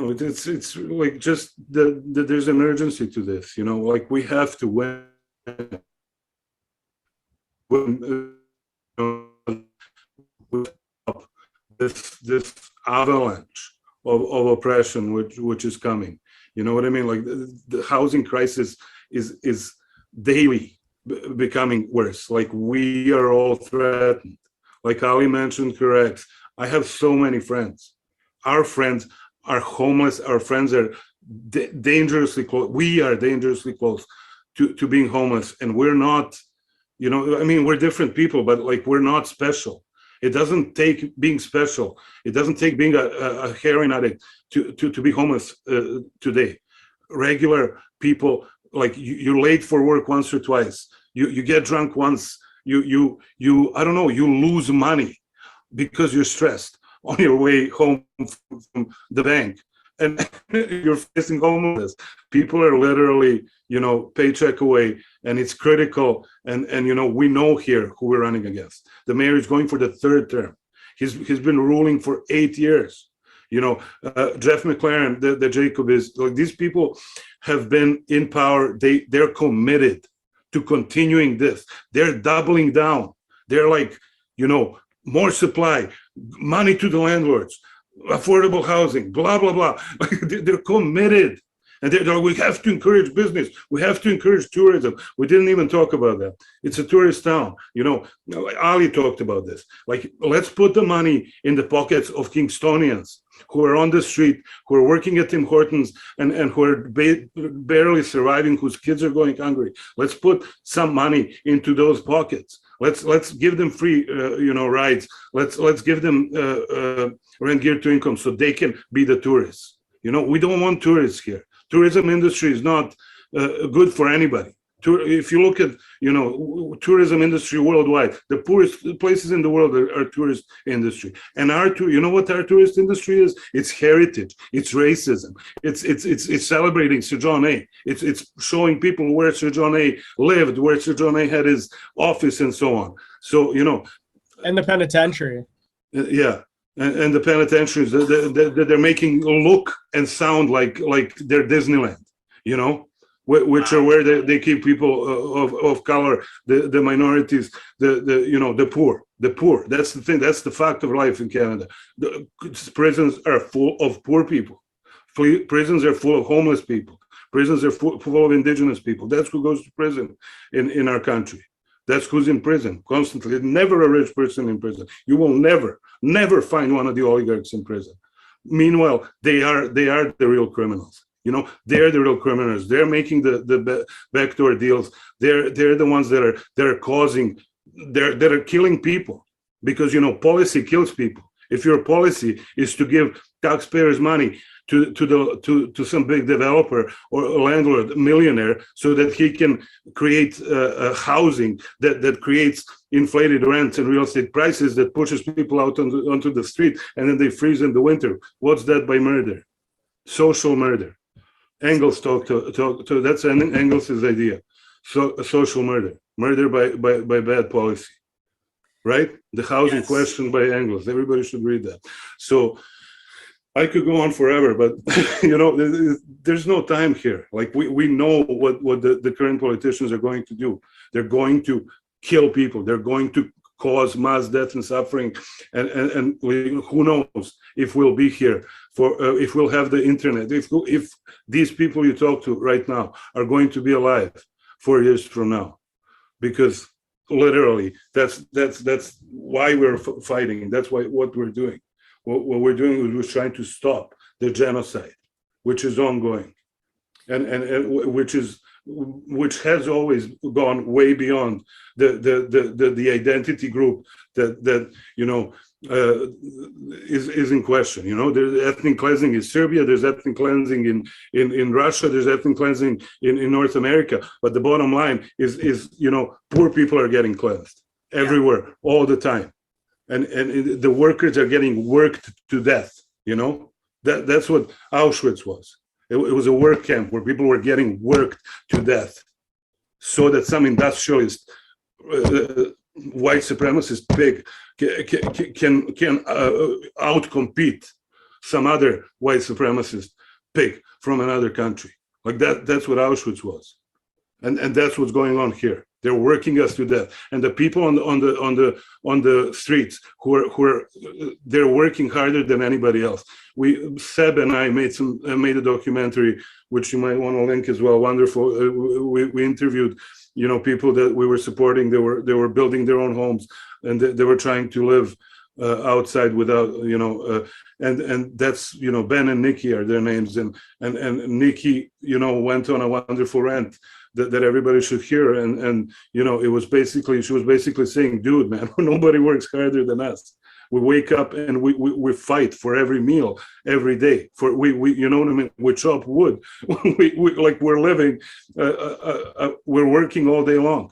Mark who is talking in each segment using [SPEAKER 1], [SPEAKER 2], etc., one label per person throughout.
[SPEAKER 1] it's like just there's an urgency to this, like we have to win this avalanche of oppression which is coming. You know what I mean? Like the housing crisis is daily becoming worse. Like we are all threatened. Like Ali mentioned, correct. I have so many friends. Our friends are homeless. Our friends are dangerously close. We are dangerously close to being homeless, and we're not. I mean, we're different people, but like we're not special. It doesn't take being special. It doesn't take being a heroin addict to be homeless today. Regular people, like you're late for work once or twice. You get drunk once. You I don't know. You lose money because you're stressed on your way home from the bank, and you're facing homelessness. People are literally, paycheck away, and it's critical. And we know here who we're running against. The mayor is going for the third term. He's been ruling for 8 years. Jeff McLaren, the Jacobis, like these people have been in power. They're committed to continuing this. They're doubling down. They're like, more supply, money to the landlords, affordable housing, blah, blah, blah. They're committed. And they're like, we have to encourage business. We have to encourage tourism. We didn't even talk about that. It's a tourist town. Ali talked about this. Like, let's put the money in the pockets of Kingstonians who are on the street, who are working at Tim Hortons, and who are barely surviving, whose kids are going hungry. Let's put some money into those pockets. Let's give them free, rides. Let's give them rent geared to income so they can be the tourists. We don't want tourists here. Tourism industry is not good for anybody. If you look at, tourism industry worldwide, the poorest places in the world are tourist industry. And what our tourist industry is? It's heritage. It's racism. It's celebrating Sir John A. It's showing people where Sir John A. lived, where Sir John A. had his office, and so on. So
[SPEAKER 2] and the penitentiary.
[SPEAKER 1] Yeah. And the penitentiaries that they're making look and sound like they're Disneyland, which are where they keep people of color, the minorities, the poor. That's the thing. That's the fact of life in Canada. The prisons are full of poor people. Prisons are full of homeless people. Prisons are full of indigenous people. That's who goes to prison in our country. That's who's in prison constantly. There's never a rich person in prison. You will never find one of the oligarchs in prison. Meanwhile, they are the real criminals. They're the real criminals. They're making the backdoor deals. They're the ones that are causing, that are killing people, because policy kills people. If your policy is to give taxpayers money to some big developer or a landlord millionaire so that he can create housing that creates inflated rents and real estate prices that pushes people out onto the street, and then they freeze in the winter. What's that by murder? Social murder. Engels talked to that's Engels' idea. So social murder by bad policy, right? The housing question by Engels. Everybody should read that. So I could go on forever, but there's no time here. Like we know what the current politicians are going to do. They're going to kill people. They're going to cause mass death and suffering, and who knows if we'll be here if we'll have the internet. If these people you talk to right now are going to be alive 4 years from now, because literally that's why we're fighting. That's what we're doing. What we're doing is we're trying to stop the genocide, which is ongoing, and which has always gone way beyond the identity group that is in question. There's ethnic cleansing in Serbia, there's ethnic cleansing in Russia, there's ethnic cleansing in North America. But the bottom line is poor people are getting cleansed everywhere, all the time. And the workers are getting worked to death. That's what Auschwitz was. It was a work camp where people were getting worked to death, so that some industrialist, white supremacist pig can outcompete some other white supremacist pig from another country. Like that's what Auschwitz was. And that's what's going on here. They're working us to death, and the people on the streets who are they're working harder than anybody else. Seb and I made a documentary, which you might want to link as well. Wonderful. We interviewed, people that we were supporting. They were building their own homes, and they were trying to live outside without, and that's, Ben and Nikki are their names, and Nikki, went on a wonderful rant that everybody should hear, and she was basically saying, dude, man, nobody works harder than us. We wake up and we fight for every meal every day. For we we chop wood. we're living, we're working all day long,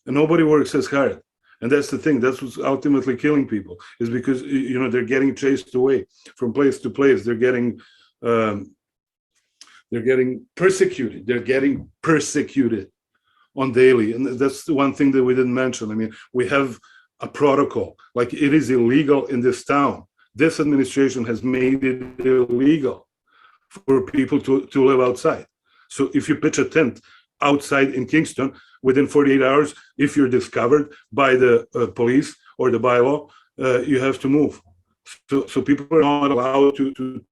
[SPEAKER 1] and nobody works as hard. And that's the thing. That's what's ultimately killing people, is because they're getting chased away from place to place. They're getting persecuted. They're getting persecuted on daily. And that's the one thing that we didn't mention. I mean, we have a protocol. Like, it is illegal in this town. This administration has made it illegal for people to live outside. So if you pitch a tent outside in Kingston, within 48 hours, if you're discovered by the police or the bylaw, you have to move. So people are not allowed to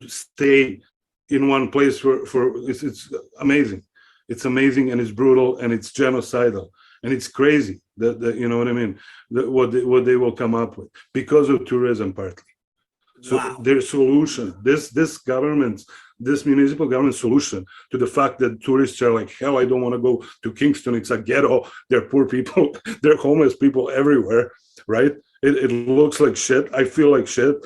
[SPEAKER 1] stay in one place for it's amazing. It's amazing, and it's brutal, and it's genocidal, and it's crazy that you know what I mean, what they will come up with because of tourism partly. So wow. Their solution, this municipal government solution to the fact that tourists are like, hell, I don't want to go to Kingston, it's a ghetto, there are poor people, there are homeless people everywhere, right? It looks like shit, I feel like shit,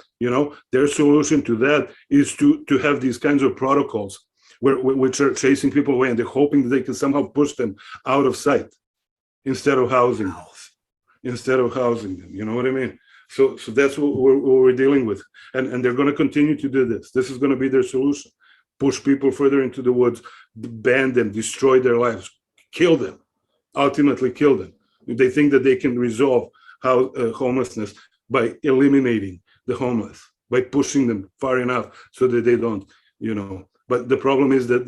[SPEAKER 1] Their solution to that is to have these kinds of protocols which are chasing people away, and they're hoping that they can somehow push them out of sight instead of housing them, you know what I mean? So that's what we're dealing with, and they're going to continue to do this. This is going to be their solution: push people further into the woods, ban them, destroy their lives, kill them, ultimately kill them. They think that they can resolve homelessness by eliminating the homeless, by pushing them far enough so that they don't, But the problem is that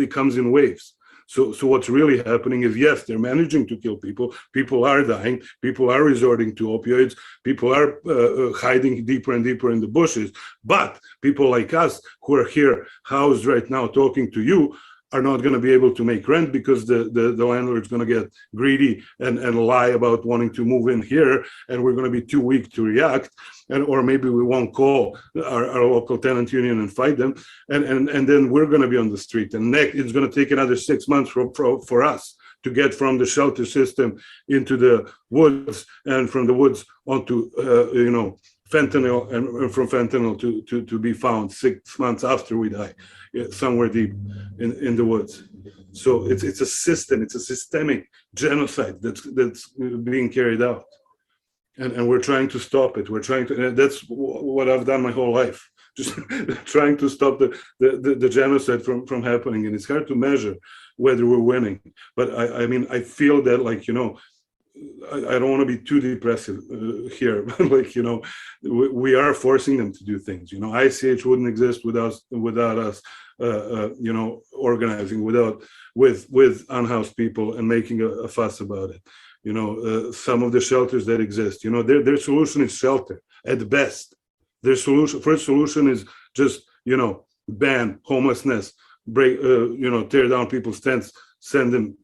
[SPEAKER 1] it comes in waves. So what's really happening is, yes, they're managing to kill people. People are dying. People are resorting to opioids. People are hiding deeper and deeper in the bushes. But people like us who are here housed right now talking to you are not going to be able to make rent because the landlord's going to get greedy and lie about wanting to move in here, and we're going to be too weak to react, or maybe we won't call our local tenant union and fight them, and then we're going to be on the street, and it's going to take another 6 months for us to get from the shelter system into the woods, and from the woods onto fentanyl, and from fentanyl to be found 6 months after we die, somewhere deep in the woods. So it's a system, it's a systemic genocide that's being carried out, and we're trying to stop it. We're trying to. That's what I've done my whole life, just trying to stop the genocide from happening. And it's hard to measure whether we're winning, but I mean, I feel that, like, I don't want to be too depressive here, but we are forcing them to do things. ICH wouldn't exist without us, organizing, with unhoused people and making a fuss about it. Some of the shelters that exist, their solution is shelter at best. Their first solution is just, ban homelessness, break, tear down people's tents, send them,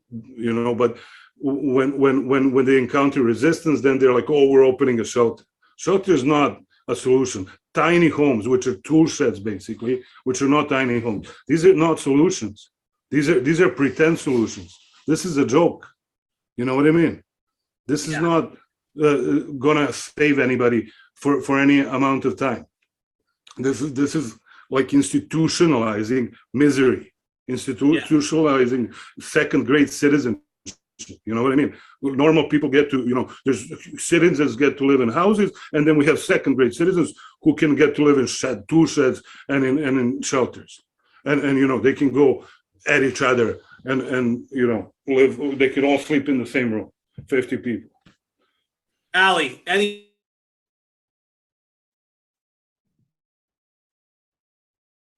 [SPEAKER 1] but when they encounter resistance, then they're like, oh, we're opening a shelter. Shelter is not a solution. Tiny homes, which are tool sheds basically, which are not tiny homes, these are not solutions. These are pretend solutions. This is a joke. You know what I mean? This is not gonna save anybody for any amount of time. This is like institutionalizing misery, institutionalizing second-grade citizenship. You know what I mean? Normal people get to, there's citizens get to live in houses, and then we have second-grade citizens who can get to live in tool sheds and in shelters, and they can go at each other and live. They can all sleep in the same room, 50 people.
[SPEAKER 3] Ali, any